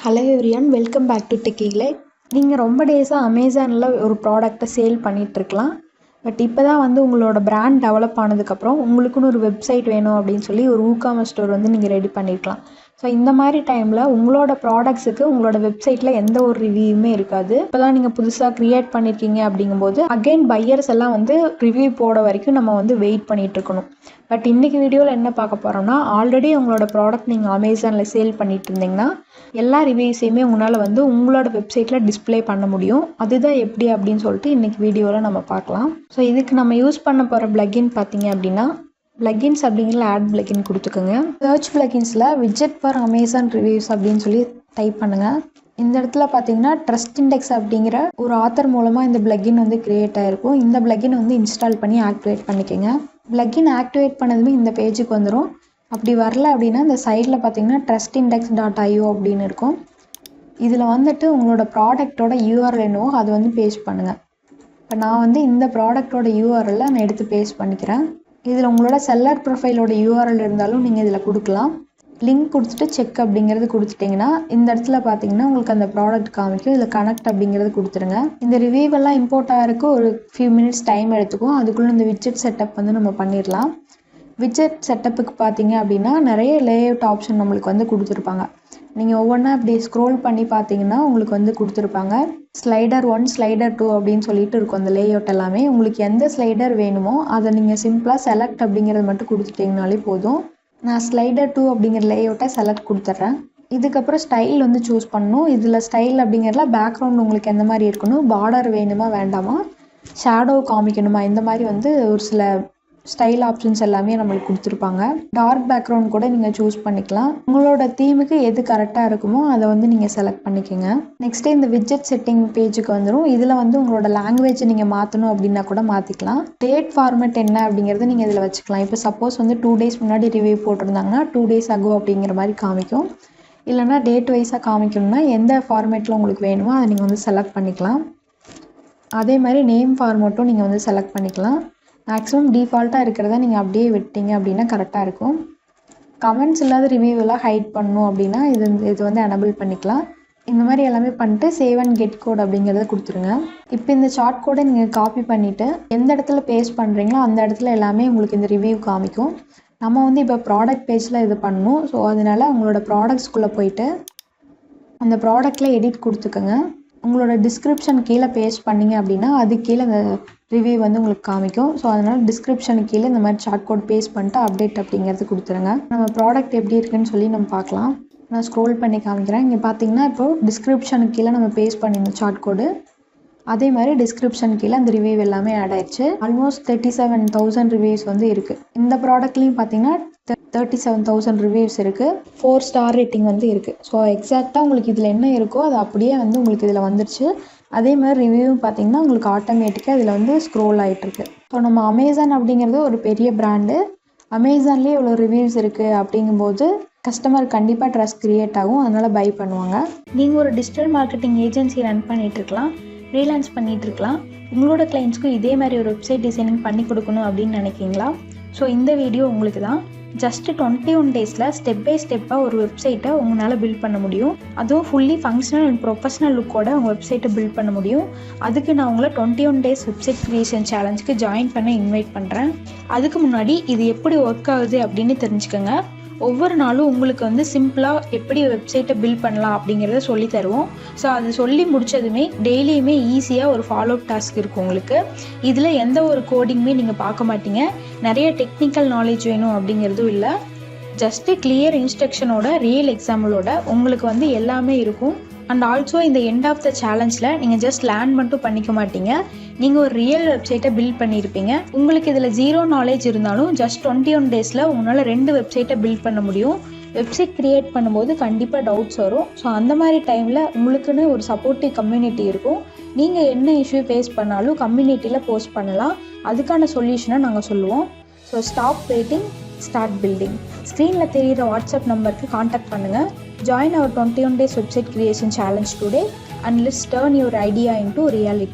Hello everyone, welcome back to டெக்கிகளை. நீங்கள் ரொம்ப டேஸாக அமேசானில் ஒரு ப்ராடக்ட்டை சேல் பண்ணிகிட்ருக்கலாம். பட் இப்போ தான் உங்களோட பிராண்ட் டெவலப் ஆனதுக்கப்புறம் உங்களுக்குன்னு ஒரு வெப்சைட் வேணும் அப்படின்னு சொல்லி ஒரு ஊகாமர்ஸ் ஸ்டோர் நீங்கள் ரெடி பண்ணியிருக்கலாம். ஸோ இந்த மாதிரி டைமில் உங்களோட ப்ராடக்ட்ஸுக்கு உங்களோட வெப்சைட்டில் எந்த ஒரு ரிவ்யூவுமே இருக்காது. இப்போ தான் நீங்கள் புதுசாக க்ரியேட் பண்ணியிருக்கீங்க அப்படிங்கும்போது அகெயின் பையர்ஸ் எல்லாம் ரிவ்யூ போட வரைக்கும் நம்ம வெயிட் பண்ணிகிட்டு இருக்கணும். பட் இன்றைக்கி வீடியோவில் என்ன பார்க்க போகிறோம்னா, ஆல்ரெடி உங்களோட ப்ராடக்ட் நீங்கள் அமேசானில் சேல் பண்ணிட்டு இருந்தீங்கன்னா எல்லா ரிவ்யூஸையுமே உங்களால் உங்களோட வெப்சைட்டில் டிஸ்பிளே பண்ண முடியும். அதுதான் எப்படி அப்படின்னு சொல்லிட்டு இன்றைக்கி வீடியோவில் நம்ம பார்க்கலாம். ஸோ இதுக்கு நம்ம யூஸ் பண்ண போகிற பிளக்கின் பார்த்தீங்க அப்படின்னா, பிளக்கின்ஸ் அப்படிங்கிற ஆட் பிளக்கின் கொடுத்துக்கோங்க. சர்ச் பிளக்கின்ஸில் விட்ஜெட் ஃபார் அமேசான் ரிவ்யூஸ் அப்படின்னு சொல்லி டைப் பண்ணுங்கள். இந்த இடத்துல பார்த்தீங்கன்னா ட்ரஸ்ட் இண்டெக்ஸ் அப்படிங்கிற ஒரு ஆத்தர் மூலமாக இந்த பிளக்கின் கிரியேட் ஆகிருக்கும். இந்த பிளக்கின் இன்ஸ்டால் பண்ணி ஆக்டிவேட் பண்ணிக்கோங்க. பிளக்கின் ஆக்டிவேட் பண்ணதுமே இந்த பேஜுக்கு வந்துடும். அப்படி வரல அப்படின்னா இந்த சைடில் பார்த்தீங்கன்னா trustindex.io அப்படின்னு இருக்கும். இதில் உங்களோட ப்ராடக்டோட யூஆர்எல் என்னவோ அது பேஸ்ட் பண்ணுங்கள். இப்போ நான் இந்த ப்ராடக்டோட யூஆர்எல்லை நான் எடுத்து பேஸ்ட் பண்ணிக்கிறேன். இதில் உங்களோட செல்லர் ப்ரொஃபைலோட யூஆர்எல் இருந்தாலும் நீங்கள் இதில் கொடுக்கலாம். லிங்க் கொடுத்துட்டு செக் அப்படிங்கிறது கொடுத்துட்டிங்கன்னா இந்த இடத்துல பார்த்தீங்கன்னா உங்களுக்கு அந்த ப்ராடக்ட் காமிக்கும். இதில் கனெக்ட் அப்படிங்கிறது கொடுத்துருங்க. இந்த ரிவ்யூவெல்லாம் இம்போர்ட் ஆகிறதுக்கு ஒரு ஃபியூ மினிட்ஸ் டைம் எடுத்துக்கும். அதுக்குள்ளே இந்த விட்ஜெட் செட்டப் நம்ம பண்ணிடலாம். விட்ஜெட் செட்டப்புக்கு பார்த்தீங்க அப்படின்னா நிறைய லேஅவுட் ஆப்ஷன் நம்மளுக்கு கொடுத்துருப்பாங்க. நீங்கள் ஒவ்வொன்றா இப்படி ஸ்க்ரோல் பண்ணி பார்த்தீங்கன்னா உங்களுக்கு கொடுத்துருப்பாங்க. ஸ்லைடர் 1 ஸ்லைடர் 2 அப்படின்னு சொல்லிட்டு இருக்கும். அந்த லேஅவுட் எல்லாமே உங்களுக்கு எந்த ஸ்லைடர் வேணுமோ அதை நீங்கள் சிம்பிளாக செலக்ட் அப்படிங்கிறது மட்டும் கொடுத்துட்டிங்கனாலே போதும். நான் ஸ்லைடர் 2 அப்படிங்கிற லேஅவுட்டை செலக்ட் கொடுத்துட்றேன். இதுக்கப்புறம் ஸ்டைல் சூஸ் பண்ணணும். இதில் ஸ்டைல் அப்படிங்கிறதுல பேக்ரவுண்ட் உங்களுக்கு எந்த மாதிரி இருக்கணும், பார்டர் வேணுமா வேண்டாமா, ஷேடோ காமிக்கணுமா, இந்த மாதிரி ஒரு சில ஸ்டைல் ஆப்ஷன்ஸ் எல்லாமே நம்மளுக்கு கொடுத்துருப்பாங்க. டார்க் பேக்ரவுண்ட் கூட நீங்கள் சூஸ் பண்ணிக்கலாம். உங்களோட தீமுக்கு எது கரெக்டாக இருக்குமோ அதை நீங்கள் செலக்ட் பண்ணிக்கோங்க. நெக்ஸ்ட்டு இந்த விட்ஜெட் செட்டிங் பேஜுக்கு வந்துடும். இதில் உங்களோட லாங்குவேஜை நீங்கள் மாற்றணும் அப்படின்னா கூட மாற்றிக்கலாம். டேட் ஃபார்மேட் என்ன அப்படிங்கிறத நீங்கள் இதில் வச்சுக்கலாம். இப்போ சப்போஸ் 2 டேஸ் முன்னாடி ரிவ்யூ போட்டிருந்தாங்கன்னா 2 days ago அப்படிங்கிற மாதிரி காமிக்கும். இல்லைனா டேட் வைஸாக காமிக்கணும்னா எந்த ஃபார்மேட்டில் உங்களுக்கு வேணுமோ அதை நீங்கள் செலக்ட் பண்ணிக்கலாம். அதே மாதிரி நேம் ஃபார்மேட்டும் நீங்கள் செலக்ட் பண்ணிக்கலாம். மேக்ஸிமம் டிஃபால்ட்டாக இருக்கிறத நீங்கள் அப்படியே விட்டீங்க அப்படின்னா கரெக்டாக இருக்கும். கமெண்ட்ஸ் இல்லாத ரிவ்யூவெல்லாம் ஹைட் பண்ணணும் அப்படின்னா இது எனபிள் பண்ணிக்கலாம். இந்த மாதிரி எல்லாமே பண்ணிட்டு சேவ் அண்ட் கெட் கோட் அப்படிங்கிறத கொடுத்துருங்க. இப்போ இந்த சார்ட் கோடை நீங்கள் காப்பி பண்ணிவிட்டு எந்த இடத்துல பேஸ்ட் பண்ணுறீங்களோ அந்த இடத்துல எல்லாமே உங்களுக்கு இந்த ரிவ்யூ காமிக்கும். நம்ம இப்போ ப்ராடக்ட் பேஜில் இது பண்ணணும். ஸோ அதனால் உங்களோட ப்ராடக்ட்ஸ்குள்ளே போயிட்டு அந்த ப்ராடக்டில் எடிட் கொடுத்துக்கோங்க. உங்களோட டிஸ்கிரிப்ஷன் கீழே பேஸ்ட் பண்ணிங்க அப்படின்னா அது கீழே அந்த ரிவ்யூ உங்களுக்கு காமிக்கும். ஸோ அதனால் டிஸ்கிரிப்ஷனுக்கு கீழே இந்த மாதிரி சார்ட் கோட் பேஸ்ட் பண்ணிட்டு அப்டேட் அப்படிங்கிறது கொடுத்துருங்க. நம்ம ப்ராடக்ட் எப்படி இருக்குன்னு சொல்லி நம்ம பார்க்கலாம். நான் ஸ்க்ரோல் பண்ணி காமிக்கிறேன். இங்கே பார்த்தீங்கன்னா இப்போது டிஸ்கிரிப்ஷனுக்கு கீழே நம்ம பேஸ்ட் பண்ணியிருந்தோம் சார்ட் கோடு. அதே மாதிரி டிஸ்கிரிப்ஷன் கீழே அந்த ரிவ்யூ எல்லாமே ஆட் ஆயிடுச்சு. ஆல்மோஸ்ட் 37,000 ரிவ்யூஸ் இருக்குது. இந்த ப்ராடக்ட்லேயும் பார்த்தீங்கன்னா 37,000 ரிவ்யூஸ் இருக்குது. 4 ஸ்டார் ரேட்டிங் இருக்குது. ஸோ எக்ஸாக்டாக உங்களுக்கு இதில் என்ன இருக்கோ அது அப்படியே உங்களுக்கு இதில் வந்துருச்சு. அதே மாதிரி ரிவ்யூவும் பார்த்தீங்கன்னா உங்களுக்கு ஆட்டோமேட்டிக்காக இதில் ஸ்க்ரோல் ஆகிட்டுருக்கு. ஸோ நம்ம அமேசான் அப்படிங்கிறது ஒரு பெரிய பிராண்டு. அமேசான்லேயே இவ்வளோ ரிவ்யூஸ் இருக்குது அப்படிங்கும்போது கஸ்டமர் கண்டிப்பாக ட்ரஸ்ட் க்ரியேட் ஆகும். அதனால் பை பண்ணுவாங்க. நீங்கள் ஒரு டிஜிட்டல் மார்க்கெட்டிங் ஏஜென்சி ரன் பண்ணிகிட்ருக்கலாம், ஃப்ரீலான்ஸ் பண்ணிகிட்ருக்கலாம். உங்களோட கிளைண்ட்ஸ்க்கும் இதே மாதிரி ஒரு வெப்சைட் டிசைனிங் பண்ணி கொடுக்கணும் அப்படின்னு நினைக்கிங்களா? ஸோ இந்த வீடியோ உங்களுக்கு தான். ஜஸ்ட் 21 டேஸில் ஸ்டெப் பை ஸ்டெப்பாக ஒரு வெப்சைட்டை உங்களால் பில்ட் பண்ண முடியும். அதுவும் ஃபுல்லி ஃபங்க்ஷனல் அண்ட் ப்ரொஃபஷனல் லுக்கோட உங்கள் வெப்சைட்டை பில்ட் பண்ண முடியும். அதுக்கு நான் உங்களை 21 டேஸ் வெப்சைட் க்ரியேஷன் சேலஞ்சுக்கு ஜாயின் பண்ண இன்வைட் பண்ணுறேன். அதுக்கு முன்னாடி இது எப்படி ஒர்க் ஆகுது அப்படின்னு தெரிஞ்சுக்கோங்க. ஒவ்வொரு நாளும் உங்களுக்கு சிம்பிளாக எப்படி வெப்சைட்டை பில்ட் பண்ணலாம் அப்படிங்கிறத சொல்லி தருவோம். ஸோ அது சொல்லி முடித்ததுமே டெய்லியுமே ஈஸியாக ஒரு ஃபாலோ அப் டாஸ்க் இருக்கும் உங்களுக்கு. இதில் எந்த ஒரு கோடிங்குமே நீங்கள் பார்க்க மாட்டீங்க. நிறைய டெக்னிக்கல் நாலேஜ் வேணும் அப்படிங்கிறதும் இல்லை. ஜஸ்ட்டு கிளியர் இன்ஸ்ட்ரக்ஷனோட ரியல் எக்ஸாம்பிளோட உங்களுக்கு எல்லாமே இருக்கும். அண்ட் ஆல்சோ இந்த எண்ட் ஆஃப் த சேலஞ்சில் நீங்கள் ஜஸ்ட் லேர்ன் மட்டும் பண்ணிக்க மாட்டீங்க, நீங்கள் ஒரு ரியல் வெப்சைட்டை பில்ட் பண்ணியிருப்பீங்க. உங்களுக்கு இதில் 0 நாலேஜ் இருந்தாலும் ஜஸ்ட் 21 டேஸில் உங்களால் 2 வெப்சைட்டை பில்ட் பண்ண முடியும். வெப்சைட் க்ரியேட் பண்ணும்போது கண்டிப்பாக டவுட்ஸ் வரும். ஸோ அந்த மாதிரி டைமில் உங்களுக்குன்னு ஒரு சப்போர்ட்டிவ் கம்யூனிட்டி இருக்கும். நீங்கள் என்ன இஷ்யூ ஃபேஸ் பண்ணாலும் கம்யூனிட்டியில் போஸ்ட் பண்ணலாம். அதுக்கான சொல்யூஷனை நாங்கள் சொல்லுவோம். So stop waiting, start building. ஸ்க்ரீனில் தெரிகிற வாட்ஸ்அப் நம்பருக்கு காண்டாக்ட் பண்ணுங்கள். Join our 21 days website creation challenge today and let's turn your idea into reality.